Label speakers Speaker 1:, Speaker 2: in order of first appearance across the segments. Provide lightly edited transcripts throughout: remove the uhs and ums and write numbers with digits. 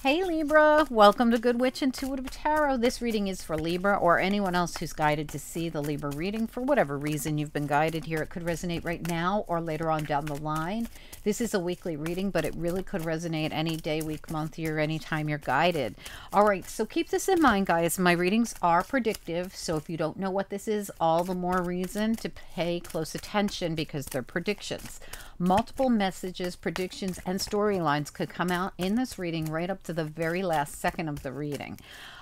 Speaker 1: Hey Libra, welcome to Good Witch Intuitive Tarot. This reading is for Libra or anyone else who's guided to see the Libra reading for whatever reason you've been guided here. It could resonate right now or later on down the line. This is a weekly reading, but it really could resonate any day, week, month, year, anytime you're guided. All right, so keep this in mind, guys. My readings are predictive, so if you don't know what this is, all the more reason to pay close attention because they're predictions. Multiple messages, predictions, and storylines could come out in this reading right up to the very last second of the reading.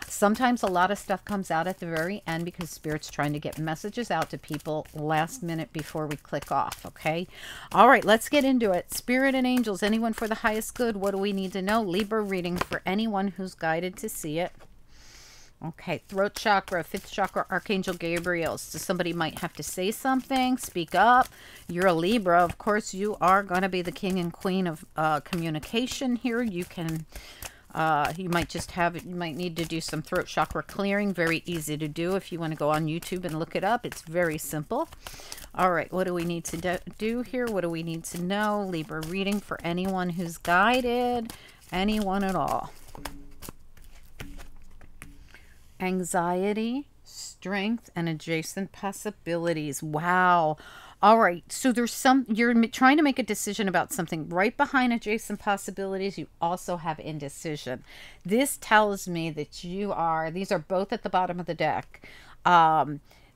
Speaker 1: Sometimes a lot of stuff comes out at the very end because Spirit's trying to get messages out to people last minute before we click off, okay? All right, let's get into it. Spirit and angels, anyone for the highest good, what do we need to know? Libra reading for anyone who's guided to see it. Okay, throat chakra, fifth chakra, Archangel Gabriel. So somebody might have to say something, speak up. You're a Libra. Of course, you are going to be the king and queen of communication here. You can, you might just have, you might need to do some throat chakra clearing. Very easy to do if you want to go on YouTube and look it up. It's very simple. All right, what do we need to do here? What do we need to know? Libra reading for anyone who's guided, anyone at all. Anxiety, strength, and adjacent possibilities. Wow. All right. So there's some, you're trying to make a decision about something. Right behind adjacent possibilities, you also have indecision. This tells me that you are, these are both at the bottom of the deck.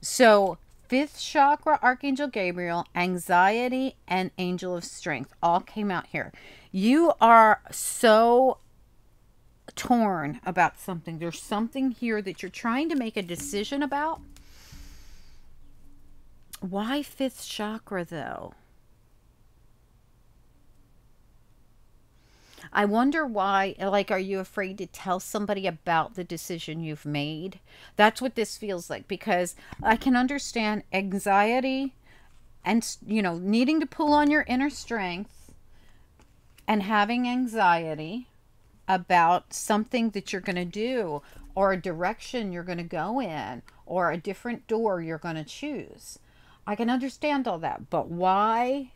Speaker 1: So fifth chakra, Archangel Gabriel, anxiety, and angel of strength all came out here. You are so torn about something. There's something here that you're trying to make a decision about. Why fifth chakra though? I wonder why, like, are you afraid to tell somebody about the decision you've made? That's what this feels like, because I can understand anxiety and, you know, needing to pull on your inner strength and having anxiety about something that you're going to do, or a direction you're going to go in, or a different door you're going to choose. I can understand all that, but why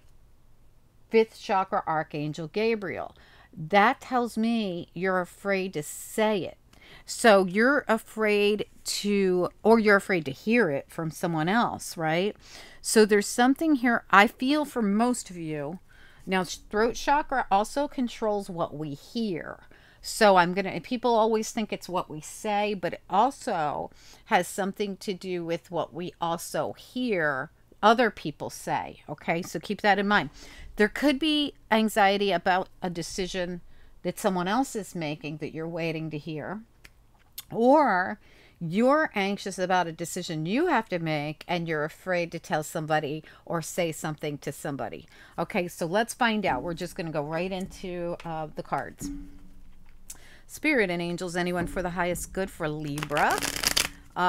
Speaker 1: fifth chakra, Archangel Gabriel? That tells me you're afraid to say it. So you're afraid to, or you're afraid to hear it from someone else, right? So there's something here I feel for most of you. Now, throat chakra also controls what we hear. So people always think it's what we say, but it also has something to do with what we also hear other people say. Okay, so keep that in mind. There could be anxiety about a decision that someone else is making that you're waiting to hear, or you're anxious about a decision you have to make and you're afraid to tell somebody or say something to somebody. Okay, so let's find out. We're just going to go right into the cards. Spirit and angels, anyone for the highest good for Libra.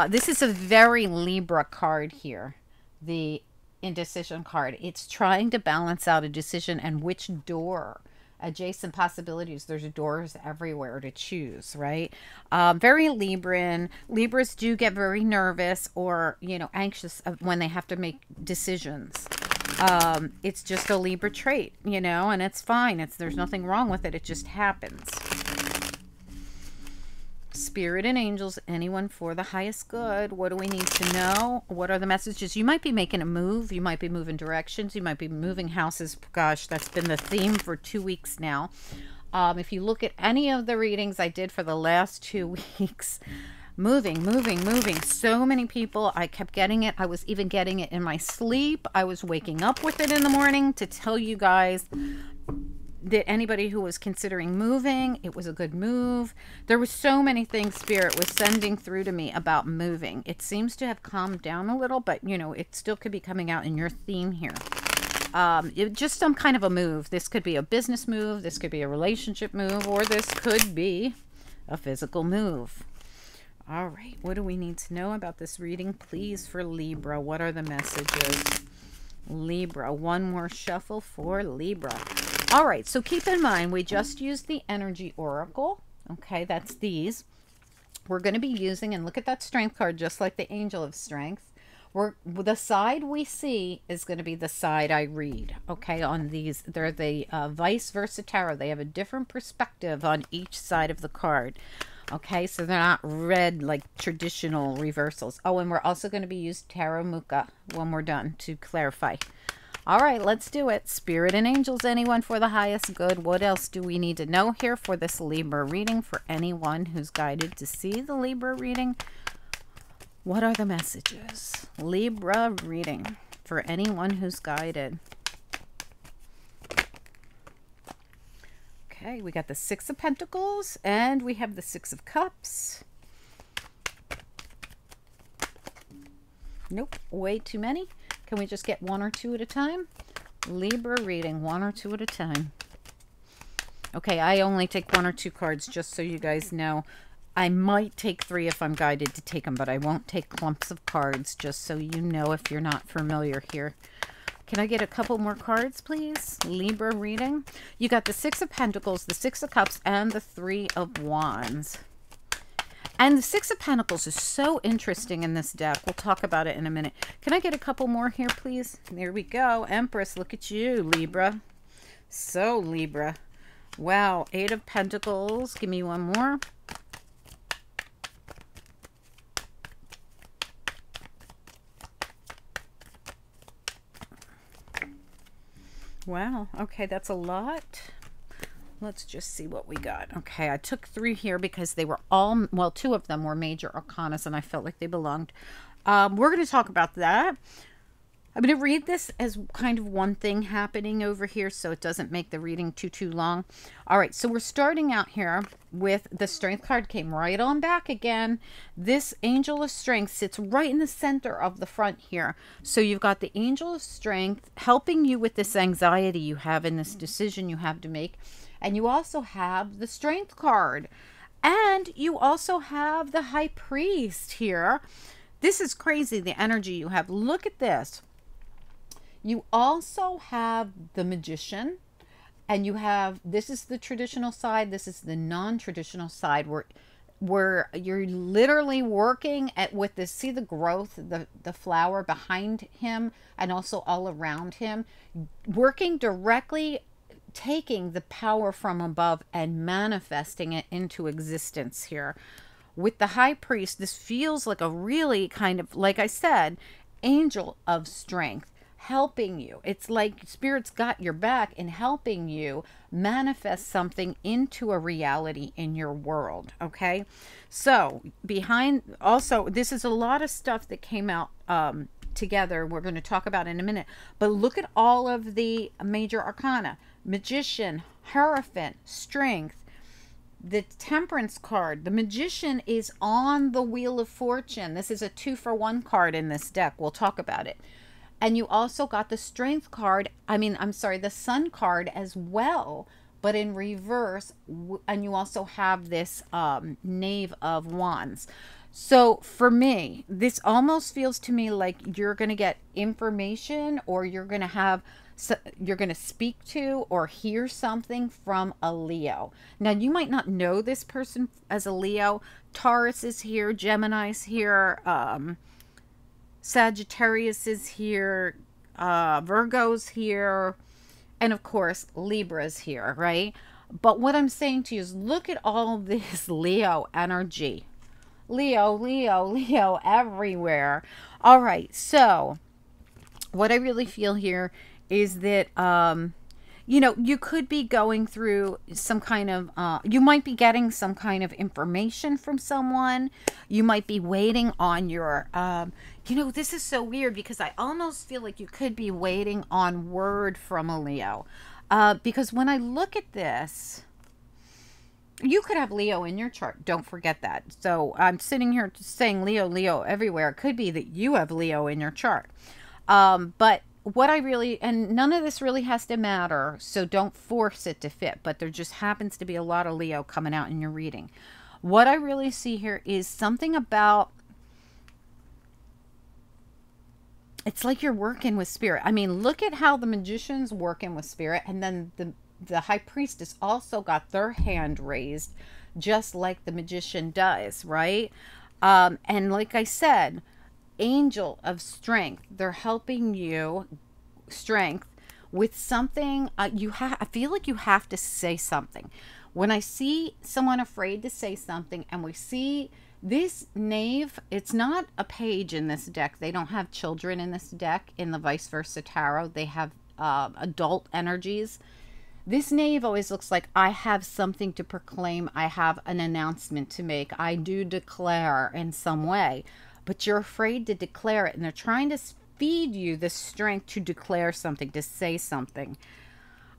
Speaker 1: This is a very Libra card here, the indecision card. It's trying to balance out a decision and which door. Adjacent possibilities, there's doors everywhere to choose, right? Very Libran. Libras do get very nervous or, you know, anxious when they have to make decisions. It's just a Libra trait, you know, and it's fine. There's nothing wrong with it. It just happens. Spirit and angels, anyone for the highest good. What do we need to know? What are the messages? You might be making a move. You might be moving directions. You might be moving houses. Gosh, that's been the theme for 2 weeks now. If you look at any of the readings I did for the last 2 weeks, moving. So many people, I kept getting it. I was even getting it in my sleep. I was waking up with it in the morning to tell you guys that anybody who was considering moving, it was a good move. There was so many things Spirit was sending through to me about moving. It seems to have calmed down a little, but you know, it still could be coming out in your theme here. Just some kind of a move. This could be a business move, this could be a relationship move, or this could be a physical move. All right, what do we need to know about this reading, please, for Libra? What are the messages? Libra, one more shuffle for Libra. All right, so keep in mind, we just used the energy oracle. Okay, that's these. We're going to be using, and look at that strength card, just like the angel of strength. The side we see is going to be the side I read. Okay, on these, they're the vice versa tarot. They have a different perspective on each side of the card. Okay, so they're not read like traditional reversals. Oh, and we're also going to be using Tarot Muka when we're done to clarify. All right, let's do it. Spirit and angels, anyone for the highest good. What else do we need to know here for this Libra reading? For anyone who's guided to see the Libra reading, what are the messages? Libra reading for anyone who's guided. Okay, we got the Six of Pentacles and we have the Six of Cups. Nope, way too many. Can we just get one or two at a time? Libra reading, one or two at a time. Okay, I only take one or two cards just so you guys know. I might take three if I'm guided to take them, but I won't take clumps of cards, just so you know if you're not familiar here. Can I get a couple more cards, please? Libra reading. You got the Six of Pentacles, the Six of Cups, and the Three of Wands. And the Six of Pentacles is so interesting in this deck. We'll talk about it in a minute. Can I get a couple more here, please? There we go. Empress, look at you, Libra. So, Libra. Wow, Eight of Pentacles. Give me one more. Wow, okay, that's a lot. Let's just see what we got. Okay, I took three here because they were all, well, two of them were major arcanas and I felt like they belonged. We're going to talk about that. I'm going to read this as kind of one thing happening over here so it doesn't make the reading too long. All right, so we're starting out here with the Strength card. Came right on back again. This Angel of Strength sits right in the center of the front here. So you've got the Angel of Strength helping you with this anxiety you have in this decision you have to make. And you also have the Strength card. And you also have the High Priest here. This is crazy, the energy you have. Look at this. You also have the Magician, and you have, this is the traditional side, this is the non-traditional side where you're literally working with this, see the growth, the flower behind him and also all around him, working directly, taking the power from above and manifesting it into existence here. With the High Priest, this feels like a really kind of, like I said, Angel of Strength. Helping you. It's like Spirit's got your back in helping you manifest something into a reality in your world. Okay, so behind, also this is a lot of stuff that came out together, we're going to talk about in a minute, but look at all of the major arcana. Magician, Hierophant, Strength, the Temperance card. The Magician is on the Wheel of Fortune. This is a 2-for-1 card in this deck. We'll talk about it. And you also got the Strength card, the Sun card as well, but in reverse. And you also have this Knave of Wands. So for me, this almost feels to me like you're going to get information, or you're going to speak to or hear something from a Leo. Now, you might not know this person as a Leo. Taurus is here, Gemini's here, Sagittarius is here, Virgo's here, and of course Libra's here, right? But what I'm saying to you is look at all this Leo energy. Leo, Leo, Leo everywhere. All right, so what I really feel here is that you know, you could be going through some kind of, you might be getting some kind of information from someone. You might be waiting on your, you know, this is so weird because I almost feel like you could be waiting on word from a Leo. Because when I look at this, you could have Leo in your chart. Don't forget that. So I'm sitting here saying Leo, Leo everywhere. It could be that you have Leo in your chart. But what I really, and none of this really has to matter, so don't force it to fit, but there just happens to be a lot of Leo coming out in your reading. What I really see here is something about, it's like you're working with Spirit. I mean, look at how the Magician's working with Spirit, and then the High Priestess also got their hand raised, just like the Magician does, right? And like I said, angel of strength. They're helping you strength with something. I feel like you have to say something. When I see someone afraid to say something, and we see this knave, it's not a page in this deck. They don't have children in this deck. In the vice versa tarot, they have adult energies. This knave always looks like, I have something to proclaim. I have an announcement to make. I do declare in some way, but you're afraid to declare it. And they're trying to feed you the strength to declare something, to say something.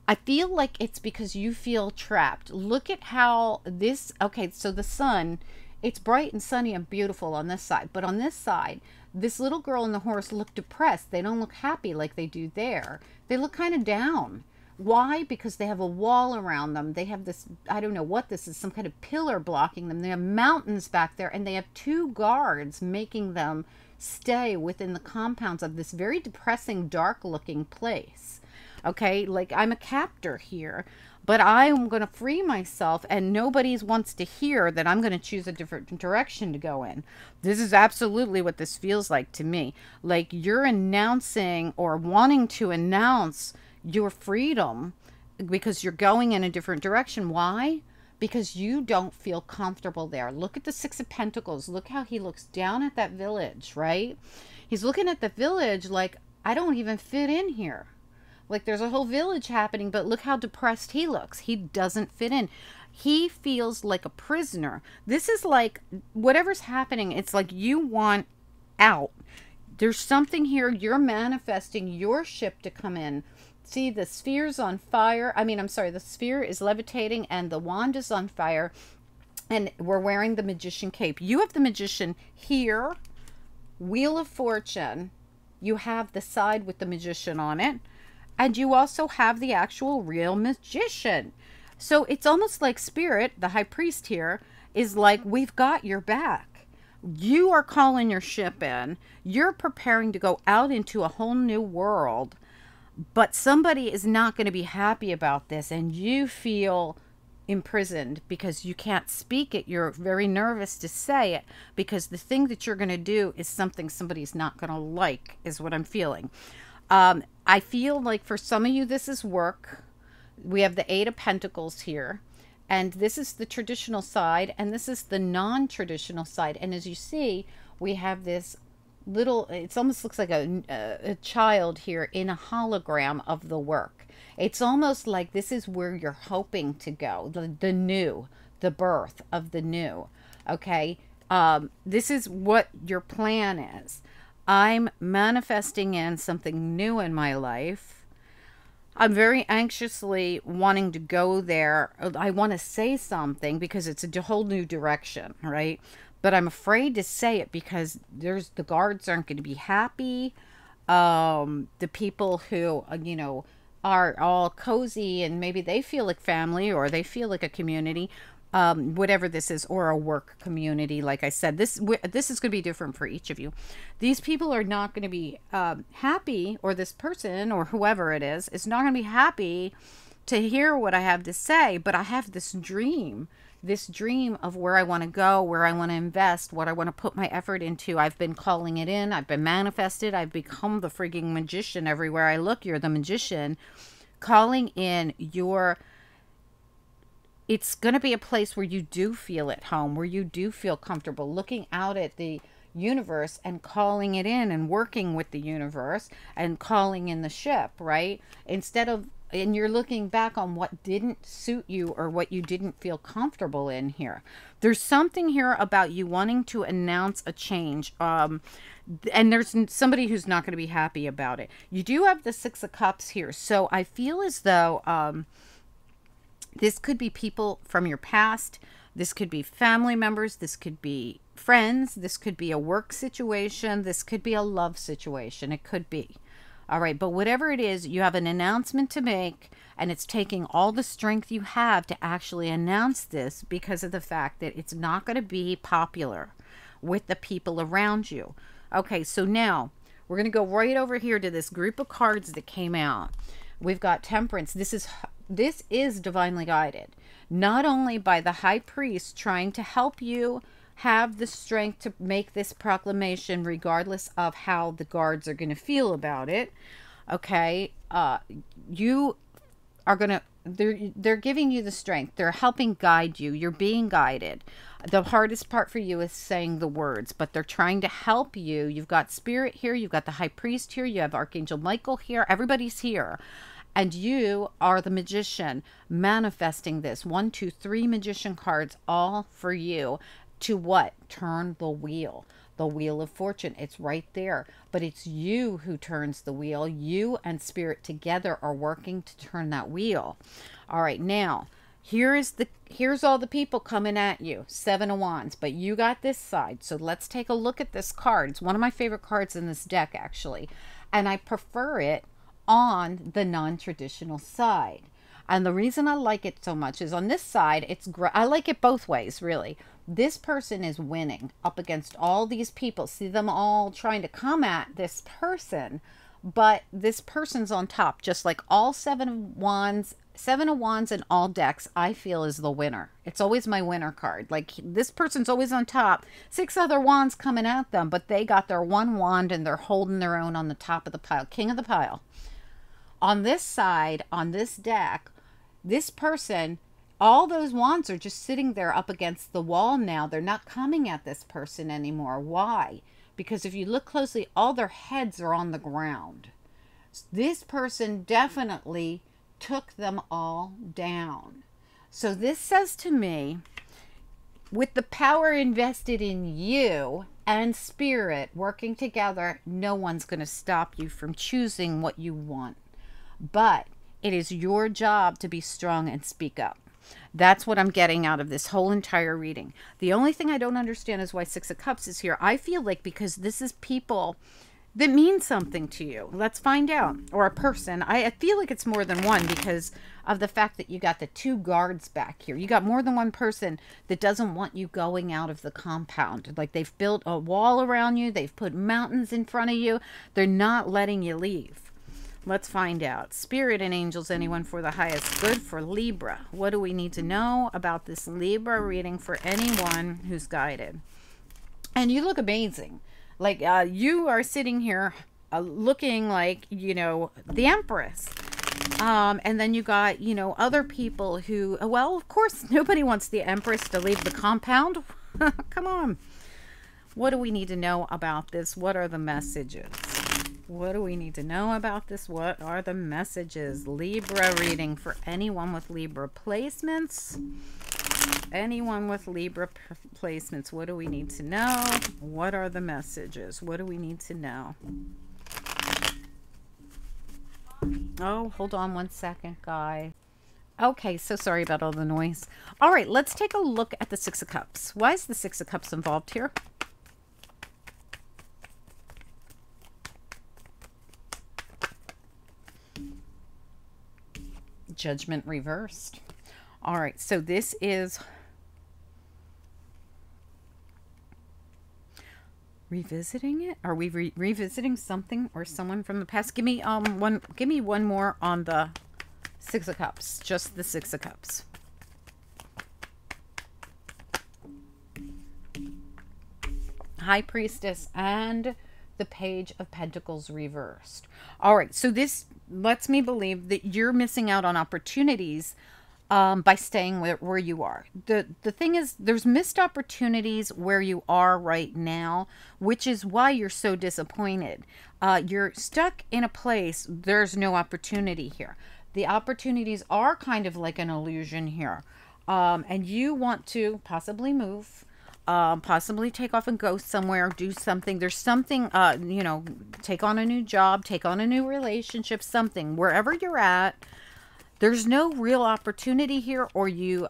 Speaker 1: I feel like it's because you feel trapped. Look at how this, okay, so the sun, it's bright and sunny and beautiful on this side. But on this side, this little girl and the horse look depressed. They don't look happy like they do there. They look kind of down. Why? Because they have a wall around them. They have this, I don't know what this is, some kind of pillar blocking them. They have mountains back there, and they have 2 guards making them stay within the compounds of this very depressing, dark looking place. Okay, like I'm a captor here, but I'm going to free myself, and nobody wants to hear that I'm going to choose a different direction to go in. This is absolutely what this feels like to me. Like you're announcing or wanting to announce your freedom because you're going in a different direction. Why? Because you don't feel comfortable there. Look at the 6 of Pentacles. Look how he looks down at that village, right? He's looking at the village like, I don't even fit in here. Like there's a whole village happening, but look how depressed he looks. He doesn't fit in. He feels like a prisoner. This is like whatever's happening, it's like you want out. There's something here. You're manifesting your ship to come in. See, the sphere's on fire. I'm sorry, the sphere is levitating and the wand is on fire. And we're wearing the magician cape. You have the magician here. Wheel of Fortune. You have the side with the magician on it. And you also have the actual real magician. So it's almost like Spirit, the high priest here, is like, we've got your back. You are calling your ship in. You're preparing to go out into a whole new world. But somebody is not going to be happy about this, and you feel imprisoned because you can't speak it. You're very nervous to say it because the thing that you're going to do is something somebody's not going to like, is what I'm feeling. I feel like for some of you, this is work. We have the 8 of Pentacles here, and this is the traditional side, and this is the non-traditional side. And as you see, we have this little, it almost looks like a child here in a hologram of the work. It's almost like this is where you're hoping to go, the new, the birth of the new. Okay, this is what your plan is. I'm manifesting in something new in my life. I'm very anxiously wanting to go there. I want to say something because it's a whole new direction, right? But I'm afraid to say it because the guards aren't going to be happy. The people who, are all cozy and maybe they feel like family or they feel like a community, whatever this is, or a work community. Like I said, this is going to be different for each of you. These people are not going to be happy, or this person or whoever it is not going to be happy to hear what I have to say. But I have this dream of where I want to go, where I want to invest, what I want to put my effort into. I've been calling it in. I've been manifested. I've become the freaking magician. Everywhere I look, you're the magician. Calling in your... It's going to be a place where you do feel at home, where you do feel comfortable, looking out at the universe and calling it in and working with the universe and calling in the ship, right? And you're looking back on what didn't suit you or what you didn't feel comfortable in here. There's something here about you wanting to announce a change. And there's somebody who's not going to be happy about it. You do have the 6 of Cups here. So I feel as though this could be people from your past. This could be family members. This could be friends. This could be a work situation. This could be a love situation. It could be. All right, but whatever it is, you have an announcement to make, and it's taking all the strength you have to actually announce this because of the fact that it's not going to be popular with the people around you. Okay, so now we're going to go right over here to this group of cards that came out. We've got Temperance. This is divinely guided, not only by the High Priest trying to help you have the strength to make this proclamation regardless of how the guards are going to feel about it. Okay, you are going to, they're giving you the strength, they're helping guide you, you're being guided. The hardest part for you is saying the words, but they're trying to help you. You've got spirit here, you've got the high priest here, you have Archangel Michael here, everybody's here. And you are the magician manifesting this. 1, 2, 3 magician cards, all for you to what? Turn the wheel. The wheel of fortune. It's right there. But it's you who turns the wheel. You and spirit together are working to turn that wheel. All right, now here's all the people coming at you. 7 of Wands, but you got this side. So let's take a look at this card. It's one of my favorite cards in this deck, actually. And I prefer it on the non-traditional side. And the reason I like it so much is on this side, I like it both ways, really. This person is winning up against all these people. See them all trying to come at this person, but this person's on top, just like all 7 of Wands. 7 of Wands in all decks, I feel, is the winner. It's always my winner card. Like, this person's always on top. 6 other wands coming at them, but they got their one wand and they're holding their own on the top of the pile. King of the pile. On this side, on this deck, this person, all those wands are just sitting there up against the wall now. They're not coming at this person anymore. Why? Because if you look closely, all their heads are on the ground. This person definitely took them all down. So this says to me, with the power invested in you and spirit working together, no one's going to stop you from choosing what you want. But it is your job to be strong and speak up. That's what I'm getting out of this whole entire reading. The only thing I don't understand is why 6 of Cups is here. I feel like because this is people that mean something to you. Let's find out. Or a person. I feel like it's more than one because of the fact that you got the 2 guards back here. You got more than one person that doesn't want you going out of the compound. Like, they've built a wall around you. They've put mountains in front of you. They're not letting you leave. Let's find out. Spirit and angels, anyone for the highest good for Libra. What do we need to know about this Libra reading for anyone who's guided? And you look amazing. Like, you are sitting here looking like, you know, the Empress. And then you got, you know, other people who, well, of course, nobody wants the Empress to leave the compound. Come on. What do we need to know about this? What are the messages? What do we need to know about this? What are the messages? Libra reading for anyone with Libra placements. Anyone with Libra placements. What do we need to know? What are the messages? What do we need to know? Oh, hold on one second, guys. Okay, so sorry about all the noise. All right, let's take a look at the 6 of Cups. Why is the 6 of Cups involved here? Judgment reversed. All right, so this is revisiting it. Are we revisiting something or someone from the past? Give me one more on the 6 of Cups. Just the 6 of Cups. High Priestess and the Page of Pentacles reversed. All right, so this lets me believe that you're missing out on opportunities by staying where you are. The thing is, there's missed opportunities where you are right now, which is why you're so disappointed. You're stuck in a place, there's no opportunity here. The opportunities are kind of like an illusion here. And you want to possibly move, possibly take off and go somewhere, do something. There's something, you know, take on a new job, take on a new relationship, something. Wherever you're at, there's no real opportunity here, or you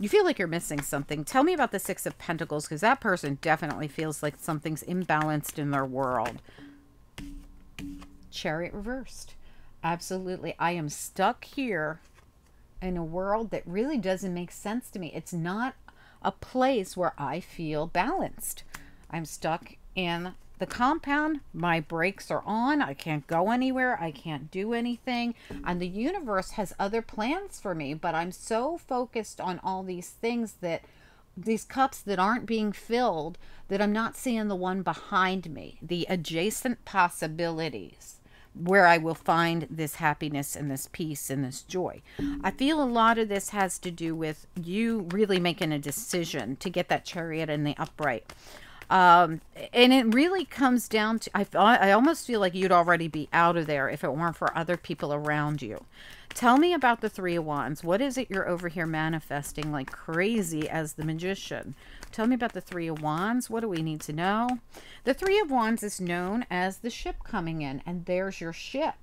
Speaker 1: feel like you're missing something. Tell me about the 6 of Pentacles, because that person definitely feels like something's imbalanced in their world. Chariot reversed. Absolutely. I am stuck here in a world that really doesn't make sense to me. It's not a place where I feel balanced. I'm stuck in the compound. My brakes are on. I can't go anywhere. I can't do anything. And the universe has other plans for me, but I'm so focused on all these things that these cups that aren't being filled, that I'm not seeing the one behind me, the adjacent possibilities where I will find this happiness and this peace and this joy. I feel a lot of this has to do with you really making a decision to get that Chariot in the upright. And it really comes down to, I almost feel like you'd already be out of there if it weren't for other people around you. Tell me about the Three of Wands. What is it you're over here manifesting like crazy as the Magician? Tell me about the Three of Wands. What do we need to know? The Three of Wands is known as the ship coming in, and there's your ship.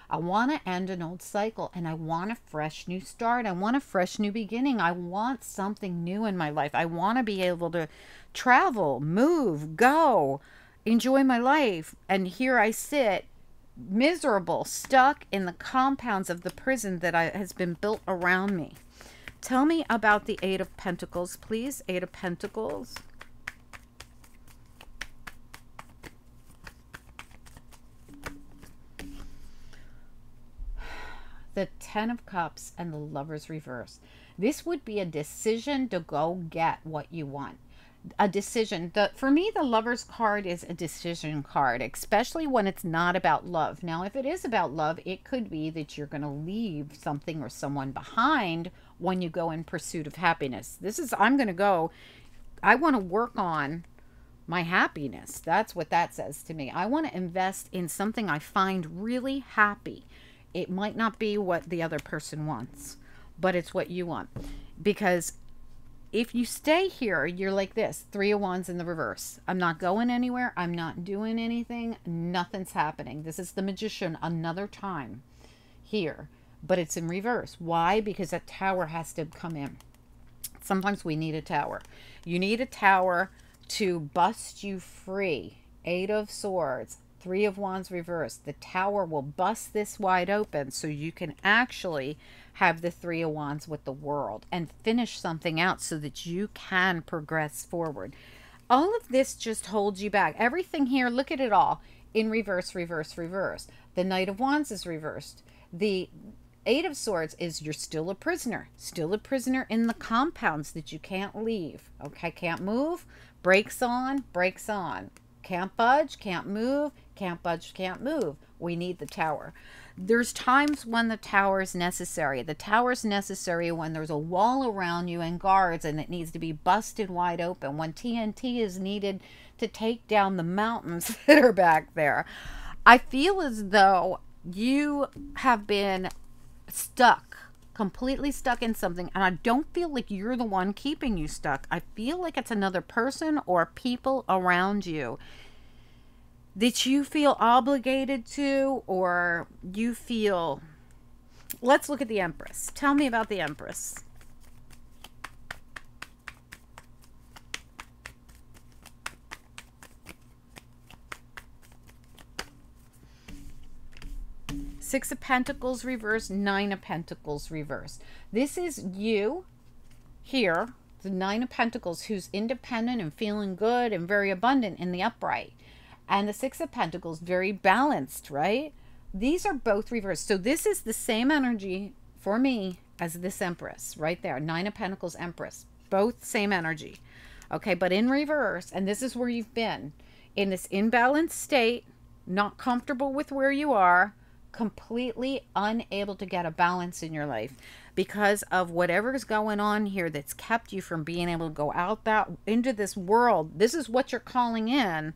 Speaker 1: I want to end an old cycle, and I want a fresh new start. I want a fresh new beginning. I want something new in my life. I want to be able to travel, move, go, enjoy my life. And here I sit, miserable, stuck in the compounds of the prison that has been built around me. Tell me about the Eight of Pentacles, please. Eight of Pentacles. The Ten of Cups and the Lover's reverse. This would be a decision to go get what you want. A decision. For me, the Lover's card is a decision card, especially when it's not about love. Now, if it is about love, it could be that you're going to leave something or someone behind when you go in pursuit of happiness. I'm going to go, I want to work on my happiness. That's what that says to me. I want to invest in something I find really happy. It might not be what the other person wants, but it's what you want. Because if you stay here, you're like this, Three of Wands in the reverse. I'm not going anywhere. I'm not doing anything. Nothing's happening. This is the Magician another time here, but it's in reverse. Why? Because a tower has to come in. Sometimes we need a tower. You need a tower to bust you free. Eight of Swords. Three of Wands reverse. The tower will bust this wide open so you can actually have the Three of Wands with the world and finish something out so that you can progress forward. All of this just holds you back. Everything here, look at it all in reverse, reverse, reverse. The Knight of Wands is reversed. The Eight of Swords is you're still a prisoner in the compounds that you can't leave. Okay, can't move, brakes on, brakes on. Can't budge, can't move, can't budge, can't move. We need the tower. There's times when the tower is necessary. The tower is necessary when there's a wall around you and guards and it needs to be busted wide open. When TNT is needed to take down the mountains that are back there. I feel as though you have been stuck, completely stuck in something, and I don't feel like you're the one keeping you stuck. I feel like it's another person or people around you that you feel obligated to, or you feel. Let's look at the Empress. Tell me about the Empress. Six of Pentacles reverse, Nine of Pentacles reverse. This is you here, the Nine of Pentacles, who's independent and feeling good and very abundant in the upright. And the Six of Pentacles, very balanced, right? These are both reversed. So this is the same energy for me as this Empress right there. Nine of Pentacles, Empress. Both same energy. Okay, but in reverse. And this is where you've been. In this imbalanced state, not comfortable with where you are, completely unable to get a balance in your life because of whatever's going on here that's kept you from being able to go out into this world. This is what you're calling in,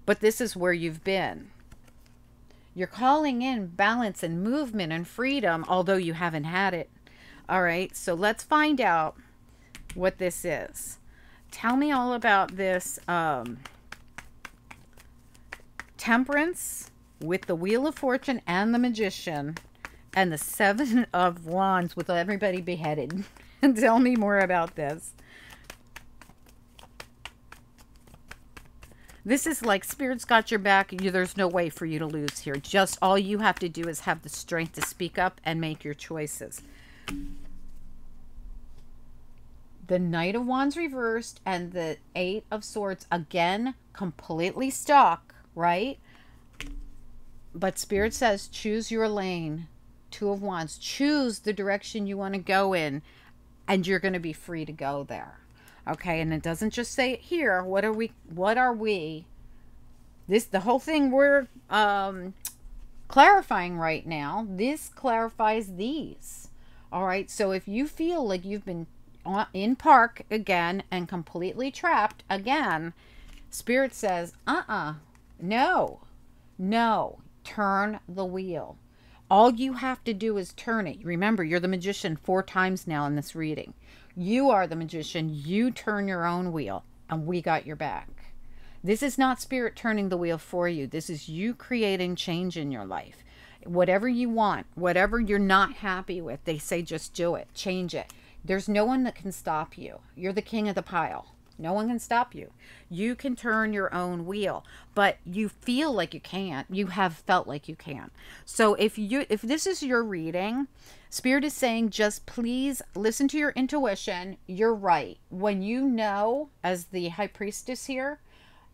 Speaker 1: but this is where you've been. You're calling in balance and movement and freedom, although you haven't had it. All right, so let's find out what this is. Tell me all about this Temperance with the Wheel of Fortune and the Magician and the Seven of Wands with everybody beheaded. And tell me more about this. This is like Spirit's got your back. There's no way for you to lose here. Just all you have to do is have the strength to speak up and make your choices. The Knight of Wands reversed and the Eight of Swords again completely stuck, right? But Spirit says choose your lane. Two of Wands. Choose the direction you want to go in and you're going to be free to go there. Okay, and it doesn't just say it here. What are we? This the whole thing we're clarifying right now. This clarifies these. All right. So if you feel like you've been in park again and completely trapped again, Spirit says, no, no, turn the wheel. All you have to do is turn it. Remember, you're the magician 4 times now in this reading. You are the magician. You turn your own wheel, and we got your back. This is not Spirit turning the wheel for you. This is you creating change in your life. Whatever you want, whatever you're not happy with, they say just do it, change it. There's no one that can stop you. You're the king of the pile. No one can stop you. You can turn your own wheel, but you feel like you can't. You have felt like you can't. So if this is your reading, Spirit is saying just please listen to your intuition. You're right. When you know, as the High Priestess here,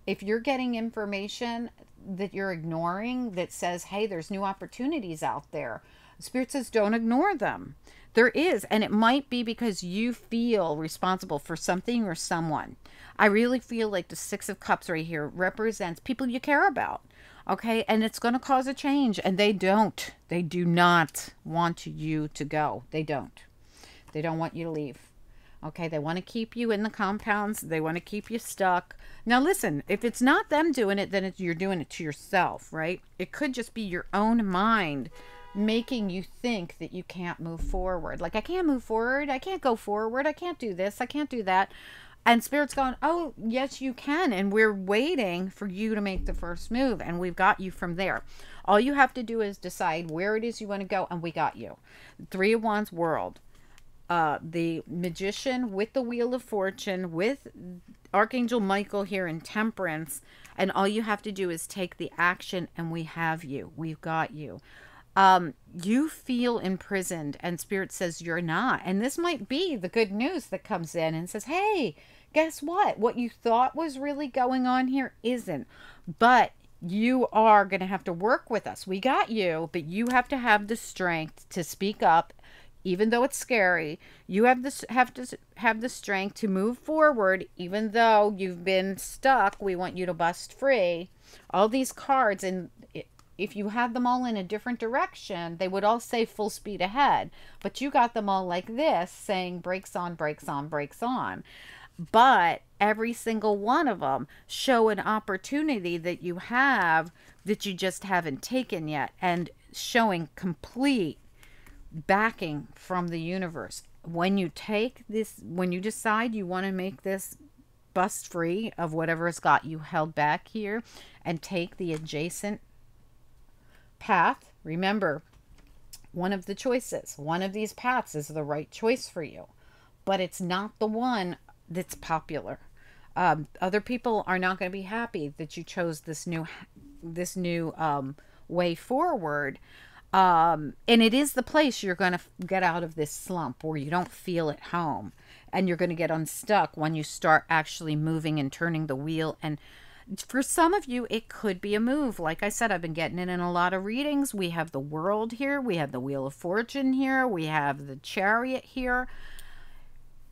Speaker 1: if you're getting information that you're ignoring that says, hey, there's new opportunities out there, Spirit says don't ignore them. There is, and it might be because you feel responsible for something or someone. I really feel like the 6 of Cups right here represents people you care about, okay? And it's going to cause a change, and they do not want you to go. They don't want you to leave. Okay, they want to keep you in the compounds. They want to keep you stuck. Now, listen, if it's not them doing it, then you're doing it to yourself, right? It could just be your own mind making you think that you can't move forward. Like, I can't move forward. I can't go forward. I can't do this. I can't do that. And Spirit's going, oh, yes, you can. And we're waiting for you to make the first move. And we've got you from there. All you have to do is decide where it is you want to go. And we got you. 3 of Wands world. The Magician with the Wheel of Fortune, with Archangel Michael here in Temperance, and all you have to do is take the action, and we have you. We've got you. You feel imprisoned, and Spirit says you're not. And this might be the good news that comes in and says, hey, guess what? What you thought was really going on here isn't. But you are going to have to work with us. We got you, but you have to have the strength to speak up. Even though it's scary, you have to have the strength to move forward. Even though you've been stuck, we want you to bust free. All these cards, and if you had them all in a different direction, they would all say full speed ahead. But you got them all like this, saying brakes on, brakes on, brakes on. But every single one of them show an opportunity that you have that you just haven't taken yet, and showing complete backing from the universe. When you take this, when you decide you want to make this bust free of whatever has got you held back here and take the adjacent path, remember, one of the choices, one of these paths is the right choice for you, but it's not the one that's popular. Other people are not going to be happy that you chose this new way forward. And it is the place you're going to get out of this slump where you don't feel at home, and you're going to get unstuck when you start actually moving and turning the wheel. And for some of you, it could be a move. Like I said, I've been getting it in a lot of readings. We have the World here. We have the Wheel of Fortune here. We have the Chariot here.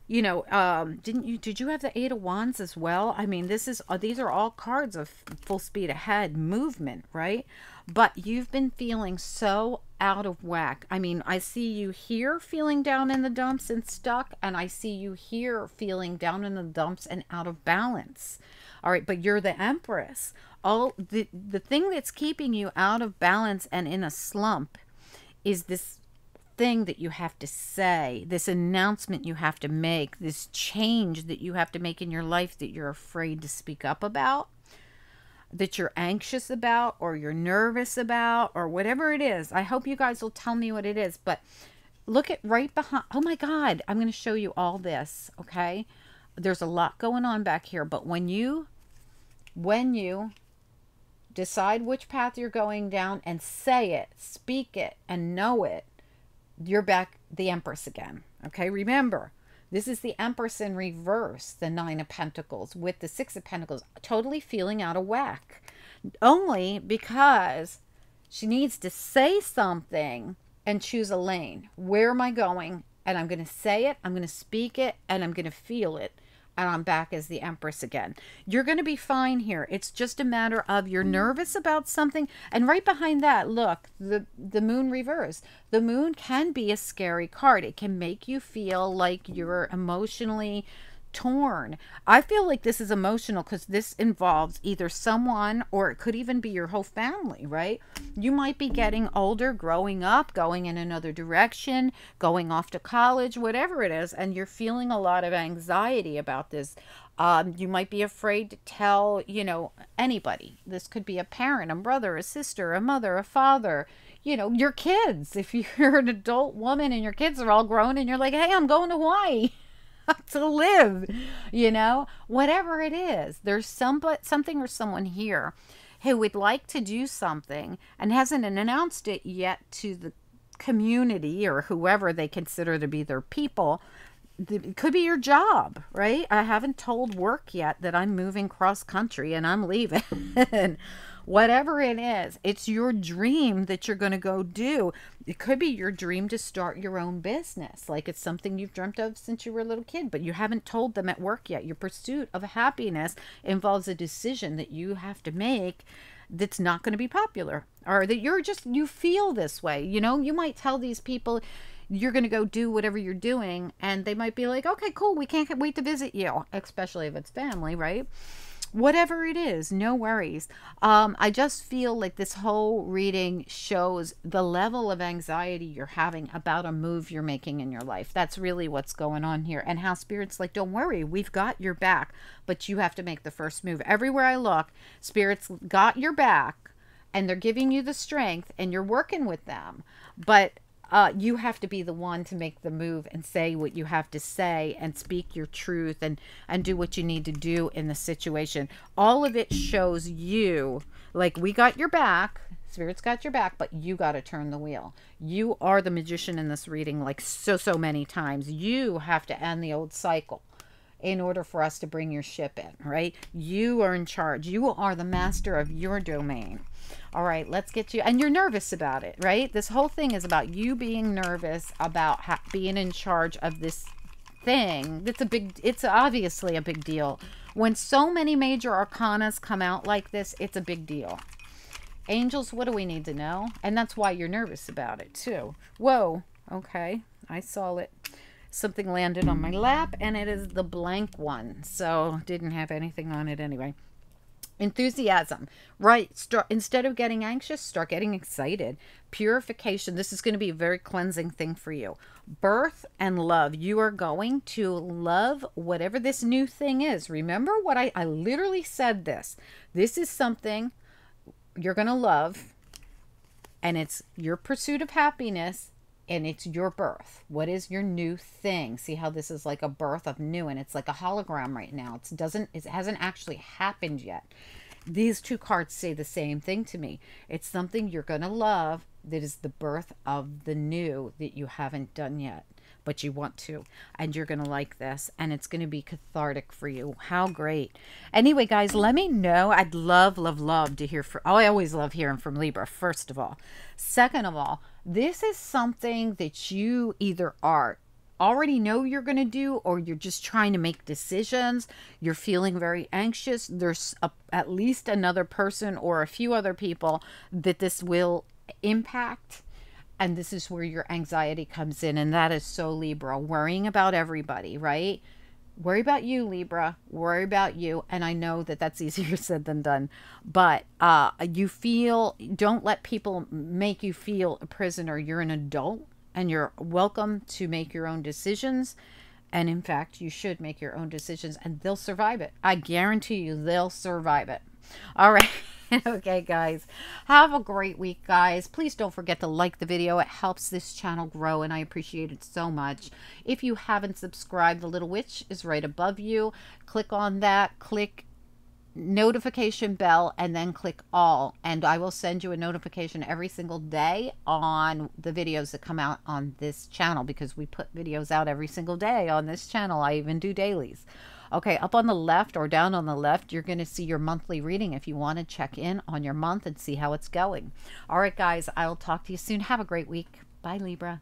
Speaker 1: You know, did you have the 8 of Wands as well? I mean, these are all cards of full speed ahead movement, right? But you've been feeling so out of whack. I mean, I see you here feeling down in the dumps and stuck, and I see you here feeling down in the dumps and out of balance. All right, but you're the Empress. All the thing that's keeping you out of balance and in a slump is this thing that you have to say, this announcement you have to make, this change that you have to make in your life that you're afraid to speak up about, that you're anxious about, or you're nervous about, or whatever it is. I hope you guys will tell me what it is. But look at right behind. Oh my God, I'm going to show you all this. Okay, there's a lot going on back here, but when you decide which path you're going down and say it, speak it, and know it, you're back the Empress again. Okay, remember, this is the Empress in reverse, the 9 of Pentacles with the 6 of Pentacles, totally feeling out of whack. Only because she needs to say something and choose a lane. Where am I going? And I'm going to say it, I'm going to speak it, and I'm going to feel it. and I'm back as the Empress again. You're going to be fine here. It's just a matter of you're nervous about something. And right behind that, look, the moon reverse. The moon can be a scary card. It can make you feel like you're emotionally torn. I feel like this is emotional because this involves either someone, or it could even be your whole family, right? You might be getting older, growing up, going in another direction, going off to college, whatever it is, and you're feeling a lot of anxiety about this. You might be afraid to tell, anybody. This could be a parent, a brother, a sister, a mother, a father, your kids. If you're an adult woman and your kids are all grown and you're like, hey, I'm going to Hawaii to live, whatever it is, there's something or someone here who would like to do something and hasn't announced it yet to the community or whoever they consider to be their people. It could be your job, right? I haven't told work yet that I'm moving cross country and I'm leaving. Whatever it is, it's your dream that you're going to go do. It could be your dream to start your own business. Like it's something you've dreamt of since you were a little kid, but you haven't told them at work yet. Your pursuit of happiness involves a decision that you have to make that's not going to be popular, or that you feel this way. You might tell these people you're going to go do whatever you're doing, and they might be like, okay, cool, we can't wait to visit you, especially if it's family, right? Whatever it is, no worries. I just feel like this whole reading shows the level of anxiety you're having about a move you're making in your life. That's really what's going on here. And how Spirit's like, don't worry, we've got your back, but you have to make the first move. Everywhere I look, Spirit's got your back, and they're giving you the strength, and you're working with them. But you have to be the one to make the move and say what you have to say and speak your truth and do what you need to do in the situation. All of it shows you, like, we got your back, Spirit's got your back, but you got to turn the wheel. You are the magician in this reading, like so many times. You have to end the old cycle in order for us to bring your ship in, right? You are in charge. You are the master of your domain. All right, let's get you. And you're nervous about it, right? This whole thing is about you being nervous about being in charge of this thing. It's obviously a big deal. When so many major arcanas come out like this, it's a big deal. Angels, what do we need to know? And that's why you're nervous about it too. Whoa, okay, I saw it. Something landed on my lap, and it is the blank one, so didn't have anything on it anyway. Enthusiasm, right? Instead of getting anxious, start getting excited. Purification, this is going to be a very cleansing thing for you. Birth and love, you are going to love whatever this new thing is. Remember what I literally said this is something you're going to love, and it's your pursuit of happiness, and it's your birth. What is your new thing? See how this is like a birth of new, and it's like a hologram right now. It hasn't actually happened yet. These two cards say the same thing to me. It's something you're going to love that is the birth of the new that you haven't done yet, but you want to, and you're going to like this, and it's going to be cathartic for you. How great. Anyway, guys, let me know. I'd love to hear from, I always love hearing from Libra, first of all. Second of all, this is something that you either already know you're going to do, or you're just trying to make decisions. You're feeling very anxious. There's at least another person or a few other people that this will impact. And this is where your anxiety comes in. And that is so Libra, worrying about everybody, right? Worry about you, Libra. Worry about you. And I know that that's easier said than done. But don't let people make you feel a prisoner. You're an adult, and you're welcome to make your own decisions. And in fact, you should make your own decisions, and they'll survive it. I guarantee you they'll survive it. All right. Okay, guys, have a great week, guys. Please don't forget to like the video. It helps this channel grow, and I appreciate it so much. If you haven't subscribed, the little witch is right above you. Click on that, click notification bell, and then click all, and I will send you a notification every single day on the videos that come out on this channel, because we put videos out every single day on this channel. I even do dailies. Okay, up on the left or down on the left, you're going to see your monthly reading if you want to check in on your month and see how it's going. All right, guys, I'll talk to you soon. Have a great week. Bye, Libra.